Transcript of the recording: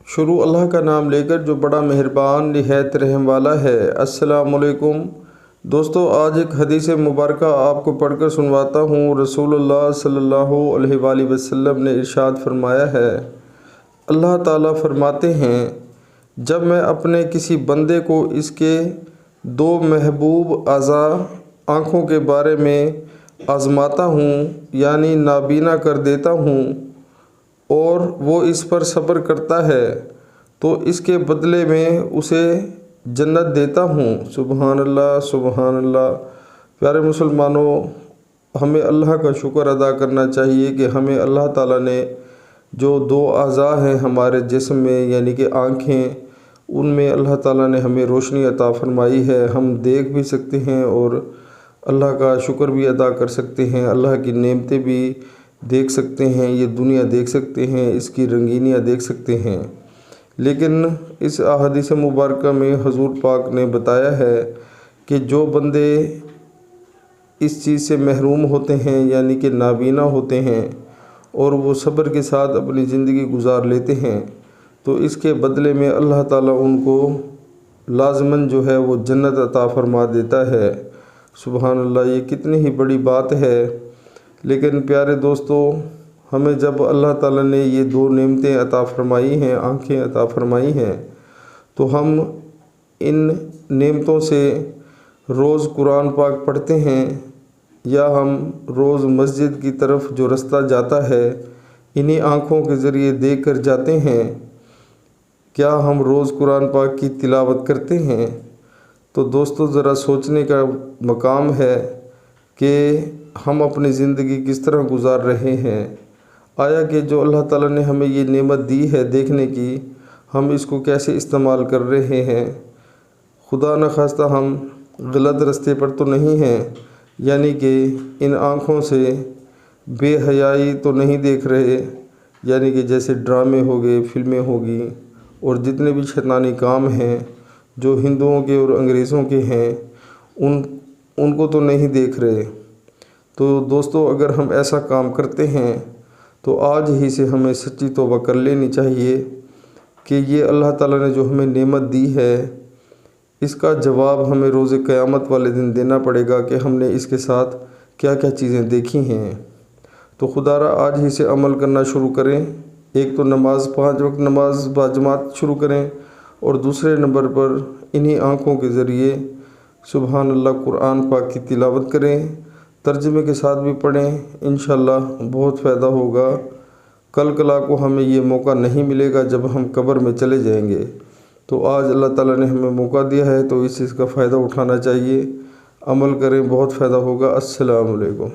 شروع اللہ کا نام لے کر جو بڑا مہربان نہایت رحم والا ہے۔ السلام علیکم دوستو، آج ایک حدیث مبارکہ آپ کو پڑھ کر سنواتا ہوں۔ رسول اللہ صلی اللہ علیہ وآلہ وسلم نے ارشاد فرمایا ہے، اللہ تعالیٰ فرماتے ہیں، جب میں اپنے کسی بندے کو اس کے دو محبوب اعضاء آنکھوں کے بارے میں آزماتا ہوں، یعنی نابینا کر دیتا ہوں، اور وہ اس پر صبر کرتا ہے تو اس کے بدلے میں اسے جنت دیتا ہوں۔ سبحان اللہ، سبحان اللہ۔ پیارے مسلمانوں، ہمیں اللہ کا شکر ادا کرنا چاہیے کہ ہمیں اللہ تعالیٰ نے جو دو اعضاء ہیں ہمارے جسم میں، یعنی کہ آنکھیں، ان میں اللہ تعالیٰ نے ہمیں روشنی عطا فرمائی ہے۔ ہم دیکھ بھی سکتے ہیں اور اللہ کا شکر بھی ادا کر سکتے ہیں، اللہ کی نعمتیں بھی دیکھ سکتے ہیں، یہ دنیا دیکھ سکتے ہیں، اس کی رنگینیاں دیکھ سکتے ہیں۔ لیکن اس احادیث مبارکہ میں حضور پاک نے بتایا ہے کہ جو بندے اس چیز سے محروم ہوتے ہیں، یعنی کہ نابینا ہوتے ہیں، اور وہ صبر کے ساتھ اپنی زندگی گزار لیتے ہیں، تو اس کے بدلے میں اللہ تعالیٰ ان کو لازماً جو ہے وہ جنت عطا فرما دیتا ہے۔ سبحان اللہ، یہ کتنی ہی بڑی بات ہے۔ لیکن پیارے دوستو، ہمیں جب اللہ تعالیٰ نے یہ دو نعمتیں عطا فرمائی ہیں، آنکھیں عطا فرمائی ہیں، تو ہم ان نعمتوں سے روز قرآن پاک پڑھتے ہیں، یا ہم روز مسجد کی طرف جو رستہ جاتا ہے انہی آنکھوں کے ذریعے دیکھ کر جاتے ہیں؟ کیا ہم روز قرآن پاک کی تلاوت کرتے ہیں؟ تو دوستو، ذرا سوچنے کا مقام ہے کہ ہم اپنی زندگی کس طرح گزار رہے ہیں۔ آیا کہ جو اللہ تعالیٰ نے ہمیں یہ نعمت دی ہے دیکھنے کی، ہم اس کو کیسے استعمال کر رہے ہیں؟ خدا نخواستہ ہم غلط رستے پر تو نہیں ہیں، یعنی کہ ان آنکھوں سے بے حیائی تو نہیں دیکھ رہے، یعنی کہ جیسے ڈرامے ہو گئے، فلمیں ہوگی، اور جتنے بھی شیطانی کام ہیں جو ہندوؤں کے اور انگریزوں کے ہیں، ان کو تو نہیں دیکھ رہے۔ تو دوستو، اگر ہم ایسا کام کرتے ہیں تو آج ہی سے ہمیں سچی توبہ کر لینی چاہیے کہ یہ اللہ تعالیٰ نے جو ہمیں نعمت دی ہے، اس کا جواب ہمیں روز قیامت والے دن دینا پڑے گا کہ ہم نے اس کے ساتھ کیا کیا چیزیں دیکھی ہیں۔ تو خدا را آج ہی سے عمل کرنا شروع کریں۔ ایک تو نماز، 5 وقت نماز باجماعت شروع کریں، اور دوسرے نمبر پر انہی آنکھوں کے ذریعے سبحان اللہ قرآن پاک کی تلاوت کریں، ترجمے کے ساتھ بھی پڑھیں، انشاءاللہ بہت فائدہ ہوگا۔ کل کلا کو ہمیں یہ موقع نہیں ملے گا جب ہم قبر میں چلے جائیں گے۔ تو آج اللہ تعالیٰ نے ہمیں موقع دیا ہے تو اس چیز کا فائدہ اٹھانا چاہیے، عمل کریں، بہت فائدہ ہوگا۔ السلام علیکم۔